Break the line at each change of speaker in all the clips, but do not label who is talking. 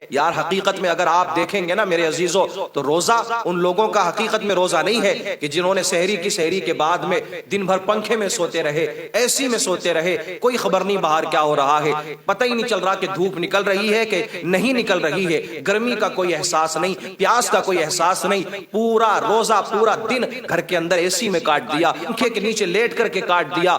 یار حقیقت میں اگر آپ دیکھیں گے نا میرے عزیزو، تو روزہ ان لوگوں کا حقیقت میں روزہ نہیں ہے کہ جنہوں نے سحری کے بعد میں دن بھر پنکھے میں سوتے رہے، ایسی میں سوتے رہے، کوئی خبر نہیں باہر کیا ہو رہا ہے، پتہ ہی نہیں چل رہا کہ دھوپ نکل رہی ہے کہ نہیں نکل رہی ہے، گرمی کا کوئی احساس نہیں، پیاس کا کوئی احساس نہیں، پورا روزہ پورا دن گھر کے اندر اے سی میں کاٹ دیا، پنکھے کے نیچے لیٹ کر کے کاٹ دیا،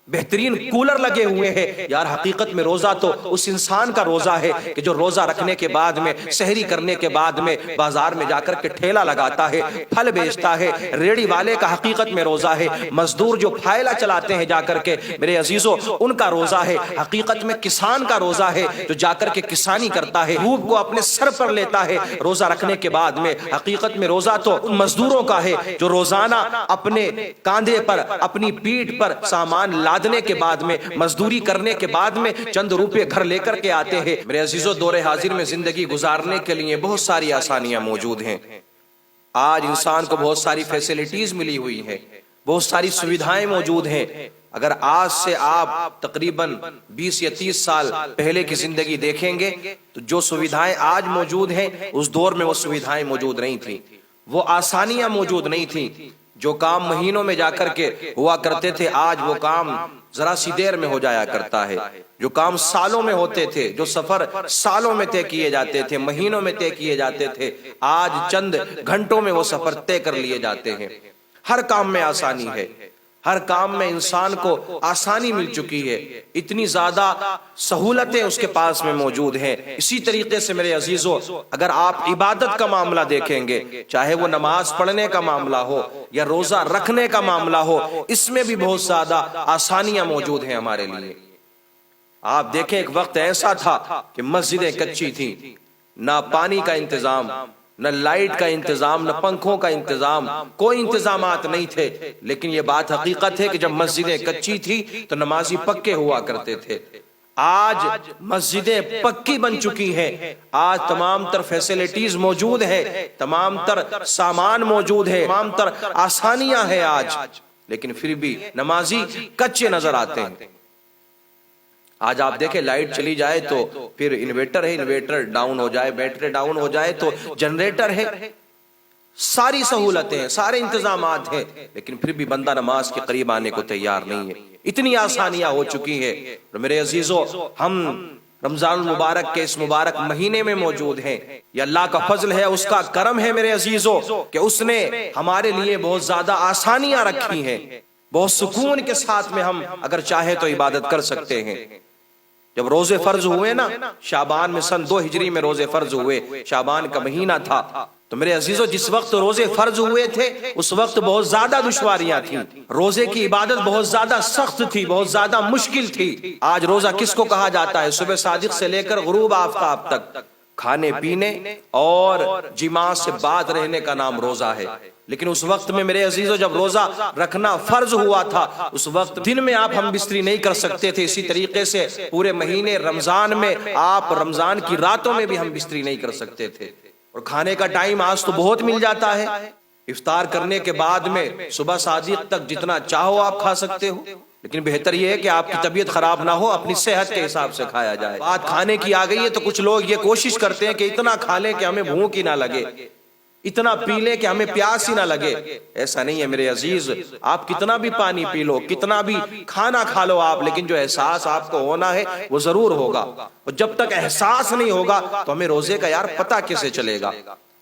بہترین کولر لگے ہوئے ہیں۔ یار حقیقت میں روزہ تو اس انسان کا روزہ ہے کہ جو روزہ رکھنے کے بعد میں، سحری کرنے کے بعد میں بازار میں جا کر کے ٹھیلا لگاتا ہے، پھل بیچتا ہے، ریڑی والے کا حقیقت میں روزہ ہے، مزدور جو پھائلا چلاتے ہیں جا کر کے میرے عزیزو ان کا روزہ ہے، حقیقت میں کسان کا روزہ ہے جو جا کر کے کسانی کرتا ہے، دھوپ کو اپنے سر پر لیتا ہے روزہ رکھنے کے بعد میں۔ حقیقت میں روزہ تو ان مزدوروں کا ہے جو روزانہ اپنے کاندھے پر، اپنی پیٹھ پر سامان لادنے کے بعد میں، مزدوری کرنے کے بعد میں چند روپے گھر لے کر کے آتے ہیں۔ میرے عزیزو دور حاضر میں زندگی گزارنے کے لیے بہت ساری آسانیاں موجود ہیں۔ آج انسان کو بہت ساری فیسلٹیز ملی ہوئی ہیں، بہت ساری سویدھائیں موجود ہیں۔ اگر آج سے آپ تقریباً 20 یا 30 سال پہلے کی زندگی دیکھیں گے تو جو سویدھائیں آج موجود ہیں اس دور میں وہ سویدھائیں موجود نہیں تھیں، وہ آسانیاں موجود نہیں تھیں۔ جو کام مہینوں میں جا کر کے ہوا کرتے تھے آج وہ کام ذرا سی دیر میں ہو جایا کرتا ہے۔ جو کام سالوں میں ہوتے تھے، جو سفر سالوں میں طے کیے جاتے تھے، مہینوں میں طے کیے جاتے تھے، آج چند گھنٹوں میں وہ سفر طے کر لیے جاتے ہیں۔ ہر کام میں آسانی ہے، ہر کام میں انسان کو آسانی مل چکی ہے، اتنی زیادہ سہولتیں اس کے پاس میں موجود ہیں۔ اسی طریقے سے میرے عزیزو اگر آپ عبادت کا معاملہ دیکھیں گے، چاہے وہ نماز پڑھنے کا معاملہ ہو یا روزہ رکھنے کا معاملہ ہو، اس میں بھی بہت زیادہ آسانیاں موجود ہیں ہمارے لیے۔ آپ دیکھیں ایک وقت ایسا تھا کہ مسجدیں کچی تھیں، نہ پانی کا انتظام، نہ لائٹ کا انتظام، نہ پنکھوں کا انتظام، کوئی انتظامات نہیں تھے، لیکن یہ بات حقیقت ہے کہ جب مسجدیں کچی تھی تو نمازی پکے ہوا کرتے تھے۔ آج مسجدیں پکی بن چکی ہیں، آج تمام تر فیسلٹیز موجود ہیں، تمام تر سامان موجود ہے، تمام تر آسانیاں ہیں آج، لیکن پھر بھی نمازی کچے نظر آتے ہیں۔ آج آپ دیکھیں لائٹ چلی جائے تو پھر انویٹر ہے، انویٹر ڈاؤن ہو جائے، بیٹری ڈاؤن ہو جائے تو جنریٹر ہے، ساری سہولتیں ہیں، سارے انتظامات ہیں، لیکن پھر بھی بندہ نماز کے قریب آنے کو تیار نہیں ہے۔ اتنی آسانیاں ہو چکی ہیں۔ میرے عزیزو ہم رمضان المبارک کے اس مبارک مہینے میں موجود ہیں، یہ اللہ کا فضل ہے، اس کا کرم ہے میرے عزیزو کہ اس نے ہمارے لیے بہت زیادہ آسانیاں رکھی ہیں، بہت سکون کے ساتھ میں ہم اگر چاہیں تو عبادت کر سکتے ہیں۔ جب روزے فرض ہوئے نا شعبان میں سن 2 ہجری میں روزے فرض ہوئے، شعبان کا مہینہ تھا، تو میرے عزیزو جس وقت روزے فرض ہوئے تھے اس وقت بہت زیادہ دشواریاں تھیں، روزے کی عبادت بہت زیادہ سخت تھی، بہت زیادہ مشکل تھی۔ آج روزہ کس کو کہا جاتا ہے؟ صبح صادق سے لے کر غروب آفتاب تک کھانے پینے اور جماع سے بعد رہنے کا نام روزہ ہے۔ لیکن اس وقت میں میرے عزیزو جب روزہ رکھنا فرض ہوا تھا اس وقت دن میں آپ ہم بستری نہیں کر سکتے تھے، اسی طریقے سے پورے مہینے رمضان میں آپ رمضان کی راتوں میں بھی ہم بستری نہیں کر سکتے تھے۔ اور کھانے کا ٹائم آج تو بہت مل جاتا ہے، افطار کرنے کے بعد میں صبح صادق تک جتنا چاہو آپ کھا سکتے ہو، لیکن بہتر یہ ہے کہ آپ کی طبیعت خراب نہ ہو، اپنی صحت کے حساب سے کھایا جائے۔ بات کھانے کی آ گئی ہے تو کچھ لوگ یہ کوشش کرتے ہیں کہ اتنا کھا لیں کہ ہمیں بھوک ہی نہ لگے، اتنا پی لیں کہ ہمیں پیاس ہی نہ لگے۔ ایسا نہیں ہے میرے عزیز، آپ کتنا بھی پانی پی لو، کتنا بھی کھانا کھا لو آپ، لیکن جو احساس آپ کو ہونا ہے وہ ضرور ہوگا، اور جب تک احساس نہیں ہوگا تو ہمیں روزے کا یار پتہ کیسے چلے گا؟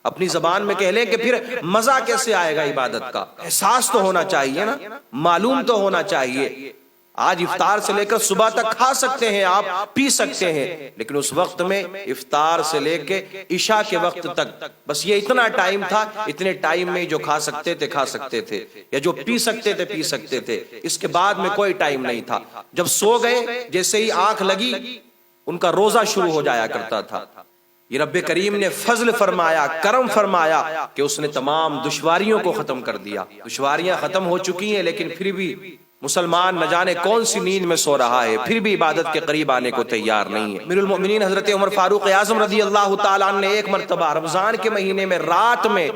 اپنی زبان میں کہہ لیں کہ پھر مزہ کیسے آئے گا عبادت کا؟ احساس تو ہونا چاہیے نا، معلوم تو ہونا چاہیے۔ آج افطار سے لے کر صبح تک کھا سکتے ہیں آپ، پی سکتے ہیں، لیکن اس وقت میں افطار سے لے کے عشاء کے وقت تک بس یہ اتنا ٹائم تھا، اتنے ٹائم میں جو کھا سکتے تھے کھا سکتے تھے، یا جو پی سکتے تھے پی سکتے تھے، اس کے بعد میں کوئی ٹائم نہیں تھا۔ جب سو گئے جیسے ہی آنکھ لگی ان کا روزہ شروع ہو جایا کرتا تھا۔ یہ رب کریم نے فضل فرمایا، کرم فرمایا کہ اس نے تمام دشواریوں کو ختم کر دیا۔ دشواریاں ختم ہو چکی ہیں لیکن پھر بھی مسلمان نہ جانے کون سی نیند میں سو رہا ہے، پھر بھی عبادت کے قریب آنے کو تیار نہیں ہے۔ امیر المؤمنین حضرت عمر فاروق اعظم رضی اللہ تعالیٰ عنہ نے ایک مرتبہ رمضان کے مہینے میں رات میں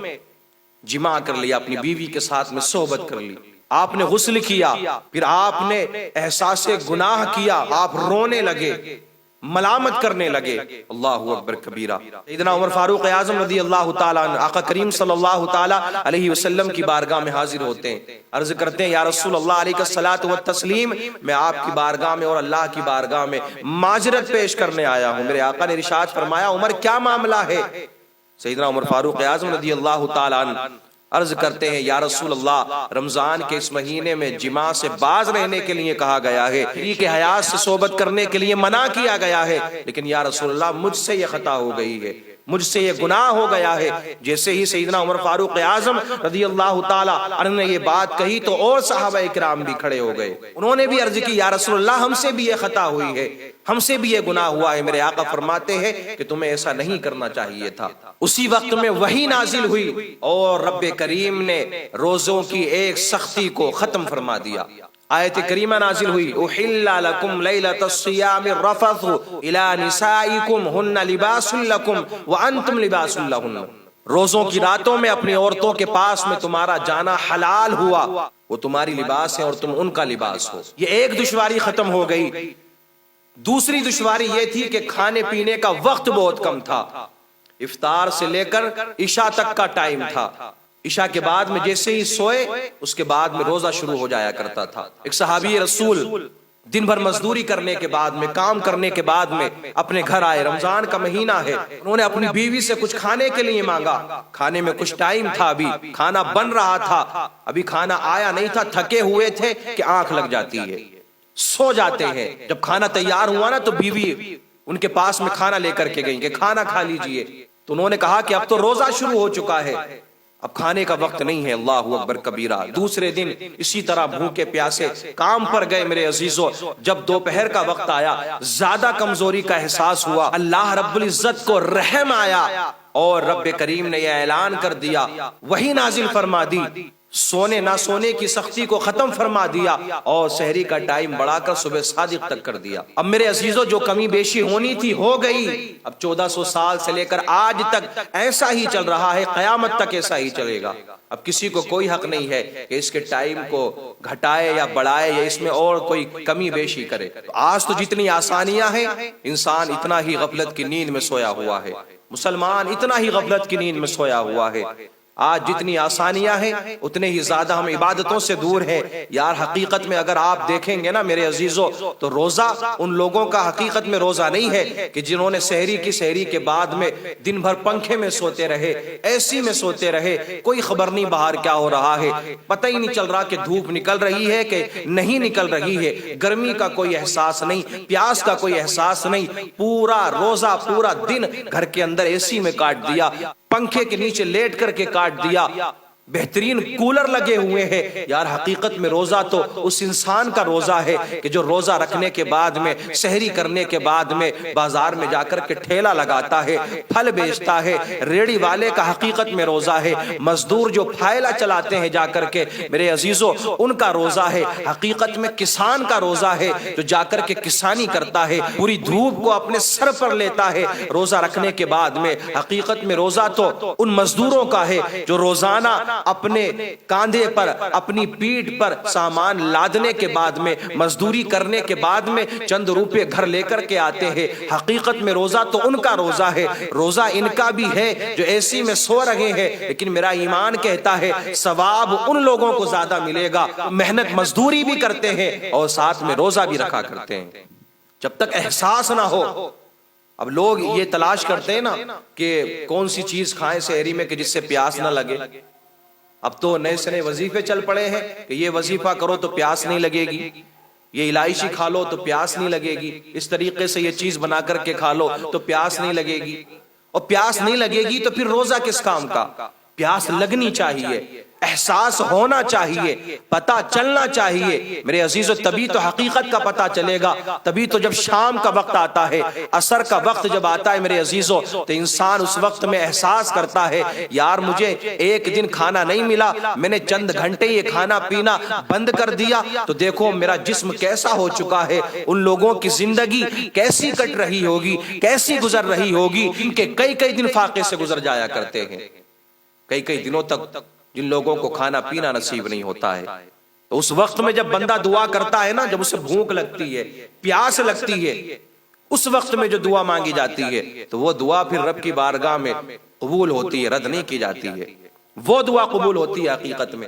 جماع کر لیا، اپنی بیوی کے ساتھ میں صحبت کر لی، آپ نے غسل کیا، پھر آپ نے احساس گناہ کیا، آپ رونے لگے، ملامت کرنے لگے۔ اللہ اکبر کبیرہ۔ سیدنا عمر فاروق اعظم رضی اللہ تعالیٰ عنہ آقا کریم صلی اللہ تعالیٰ علیہ وسلم کی بارگاہ میں حاضر ہوتے ہیں، عرض کرتے ہیں یا رسول اللہ علیہ الصلاۃ والتسلیم، میں آپ کی بارگاہ میں اور اللہ کی بارگاہ میں معذرت پیش کرنے آیا ہوں۔ میرے آقا نے ارشاد فرمایا عمر کیا معاملہ ہے؟ سیدنا عمر فاروق اعظم رضی اللہ تعالیٰ عنہ عرض کرتے ہیں یا رسول اللہ، رمضان کے اس مہینے میں جماع سے باز رہنے کے لیے کہا گیا ہے، شریک حیات سے صحبت کرنے کے لیے منع کیا گیا ہے، لیکن یا رسول اللہ مجھ سے یہ خطا ہو گئی ہے، مجھ سے یہ گناہ ہو گیا ہے۔ جیسے ہی سیدنا عمر فاروق اعظم رضی اللہ تعالیٰ عنہ نے یہ بات کہی تو اور صحابہ اکرام بھی کھڑے ہو گئے، انہوں نے بھی عرض کی یا رسول اللہ ہم سے بھی یہ خطا ہوئی ہے، ہم سے بھی یہ گناہ ہوا ہے۔ میرے آقا فرماتے ہیں کہ تمہیں ایسا نہیں کرنا چاہیے تھا۔ اسی وقت میں وحی نازل ہوئی اور رب کریم نے روزوں کی ایک سختی کو ختم فرما دیا۔ آیت کریمہ نازل ہوئی احل لکم لیلۃ الصیام الرفث الی نسائکم ہن لباس لکم وانتم لباس لہن، روزوں کی راتوں میں اپنی عورتوں کے پاس میں تمہارا جانا حلال ہوا، وہ تمہاری لباس ہے اور تم ان کا لباس ہو۔ یہ ایک دشواری ختم ہو گئی۔ دوسری دشواری یہ تھی کہ کھانے پینے کا وقت بہت کم تھا، افطار سے لے کر عشاء تک کا ٹائم تھا، عشاء کے بعد میں جیسے ہی سوئے اس کے بعد میں روزہ شروع ہو جایا کرتا تھا۔ ایک صحابی رسول دن بھر مزدوری کرنے کے بعد میں، کام کرنے کے بعد میں اپنے گھر آئے، رمضان کا مہینہ ہے، انہوں نے اپنی بیوی سے کچھ کھانے کے لیے مانگا، کھانے میں کچھ ٹائم تھا، ابھی کھانا بن رہا تھا، ابھی کھانا آیا نہیں تھا، تھکے ہوئے تھے کہ آنکھ لگ جاتی ہے، سو جاتے ہیں۔ جب کھانا تیار ہوا نا تو بیوی ان کے پاس میں کھانا لے کر کے گئیں کہ کھانا کھا لیجئے، تو انہوں نے کہا کہ اب تو روزہ شروع ہو چکا ہے، اب کھانے کا وقت نہیں ہے۔ اللہ اکبر کبیرہ۔ دوسرے دن اسی طرح بھوکے پیاسے کام پر گئے میرے عزیزو، جب دوپہر کا وقت آیا زیادہ کمزوری کا احساس ہوا، اللہ رب العزت کو رحم آیا اور رب کریم نے یہ اعلان کر دیا، وحی نازل فرما دی، سونے نہ سونے کی سختی کو ختم فرما دیا اور سحری کا ٹائم بڑھا کر صبح صادق تک کر دیا۔ اب میرے عزیزو جو کمی بیشی ہونی تھی ہو گئی۔ اب 1400 سال سے لے کر آج تک ایسا ہی چل رہا ہے، قیامت تک ایسا ہی چلے گا۔ اب کسی کو کوئی حق نہیں ہے کہ اس کے ٹائم کو گھٹائے یا بڑھائے یا اس میں اور کوئی کمی بیشی کرے۔ آج تو جتنی آسانیاں ہیں انسان اتنا ہی غفلت کی نیند میں سویا ہوا ہے، مسلمان اتنا ہی غفلت کی نیند میں سویا ہوا ہے۔ آج جتنی آسانیاں ہیں اتنے ہی زیادہ ہم عبادتوں سے دور ہیں۔ یار حقیقت میں اگر آپ دیکھیں گے نا میرے عزیزو تو روزہ ان لوگوں کا حقیقت میں روزہ نہیں ہے کہ جنہوں نے سحری کی، سحری کے بعد میں دن بھر پنکھے میں سوتے رہے، ایسی میں سوتے رہے، کوئی خبر نہیں باہر کیا ہو رہا ہے، پتہ ہی نہیں چل رہا کہ دھوپ نکل رہی ہے کہ نہیں نکل رہی ہے، گرمی کا کوئی احساس نہیں، پیاس کا کوئی احساس نہیں، پورا روزہ پورا دن گھر کے اندر اے سی میں کاٹ دیا، پنکھے کے نیچے لیٹ کر کے کاٹ دیا، بہترین کولر لگے ہوئے ہیں۔ یار حقیقت میں روزہ تو اس انسان کا روزہ ہے کہ جو روزہ رکھنے کے بعد میں، سحری کرنے کے بعد میں بازار میں جا کر کے ٹھیلا لگاتا ہے، پھل بیچتا ہے، ریڑی والے کا حقیقت میں روزہ ہے، مزدور جو پھائلا چلاتے ہیں جا کر کے میرے عزیزو ان کا روزہ ہے، حقیقت میں کسان کا روزہ ہے جو جا کر کے کسانی کرتا ہے، پوری دھوپ کو اپنے سر پر لیتا ہے روزہ رکھنے کے بعد میں۔ حقیقت میں روزہ تو ان مزدوروں کا ہے جو روزانہ اپنے کاندھے پر، اپنی پیٹھ پر سامان لادنے کے بعد میں، مزدوری کرنے کے بعد میں چند روپے گھر لے کر کے آتے ہیں۔ حقیقت میں روزہ تو ان کا روزہ ہے، روزہ ان کا بھی ہے جو ایسی میں سو رہے ہیں، لیکن میرا ایمان کہتا ہے ثواب ان لوگوں کو زیادہ ملے گا، محنت مزدوری بھی کرتے ہیں اور ساتھ میں روزہ بھی رکھا کرتے ہیں۔ جب تک احساس نہ ہو، اب لوگ یہ تلاش کرتے ہیں نا کہ کون سی چیز کھائیں سحری میں کہ جس سے پیاس نہ لگے۔ اب تو نئے سے نئے وظیفے چل پڑے ہیں کہ یہ وظیفہ کرو تو پیاس نہیں لگے گی، یہ الائچی کھا لو تو پیاس نہیں لگے گی، اس طریقے سے یہ چیز بنا کر کے کھا لو تو پیاس نہیں لگے گی۔ اور پیاس نہیں لگے گی تو پھر روزہ کس کام کا؟ پیاس لگنی چاہیے، احساس ہونا چاہیے، پتہ چلنا چاہیے میرے عزیزو، تبھی تو حقیقت کا پتہ چلے گا۔ تبھی تو جب شام کا وقت آتا ہے، عصر کا وقت جب آتا ہے میرے عزیزو تو انسان اس وقت میں احساس کرتا ہے یار مجھے ایک دن کھانا نہیں ملا، میں نے چند گھنٹے یہ کھانا پینا بند کر دیا تو دیکھو میرا جسم کیسا ہو چکا ہے۔ ان لوگوں کی زندگی کیسی کٹ رہی ہوگی، کیسی گزر رہی ہوگی کہ کئی کئی دن فاقے سے گزر جایا کرتے ہیں، کئی کئی دنوں تک جن لوگوں کو کھانا پینا نصیب نہیں ہوتا ہے۔ تو اس وقت میں جب بندہ دعا کرتا ہے نا، جب اسے بھوک لگتی ہے، پیاس لگتی ہے، اس وقت میں جو دعا مانگی جاتی ہے تو وہ دعا پھر رب کی بارگاہ میں قبول ہوتی ہے، رد نہیں کی جاتی ہے، وہ دعا قبول ہوتی ہے حقیقت میں۔